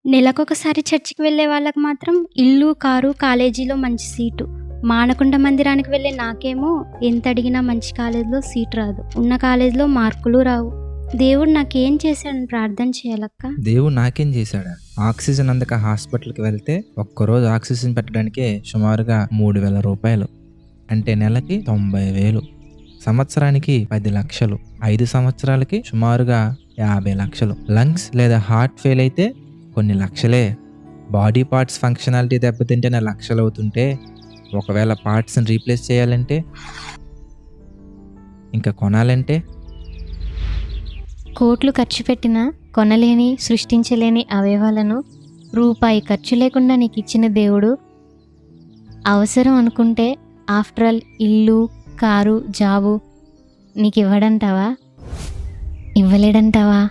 నెలకొకసారి చర్చికి వెళ్ళే వాళ్ళకి మాత్రం ఇల్లు, కారు, కాలేజీలో మంచి సీటు. మానకొండ మందిరానికి వెళ్ళే నాకేమో ఎంత అడిగినా మంచి కాలేజీలో సీట్ రాదు. ఉన్న కాలేజీలో మార్కులు రావు. దేవుడు నాకేం చేశాడని ప్రార్థన చేయాలక్క? దేవుడు నాకేం చేశాడా? ఆక్సిజన్ అందక హాస్పిటల్కి వెళ్తే ఒక్కరోజు ఆక్సిజన్ పెట్టడానికే సుమారుగా 3,000 రూపాయలు. అంటే నెలకి 90,000. సంవత్సరానికి 10 లక్షలు. 5 సంవత్సరాలకి సుమారుగా 50 లక్షలు. లంగ్స్ లేదా హార్ట్ ఫెయిల్ అయితే కొన్ని లక్షలే. బాడీ పార్ట్స్ ఫంక్షనాలిటీ దెబ్బతింటేనే లక్షలు అవుతుంటే, ఒకవేళ పార్ట్స్ని రీప్లేస్ చేయాలంటే, ఇంకా కొనాలంటే కోట్లు ఖర్చు పెట్టినా కొనలేని, సృష్టించలేని అవయవాలను రూపాయి ఖర్చు లేకుండా నీకు ఇచ్చిన దేవుడు అవసరం అనుకుంటే ఆఫ్టర్ ఆల్ ఇల్లు, కారు, జాబు నీకు ఇవ్వడంటావా? ఇవ్వలేడంటావా?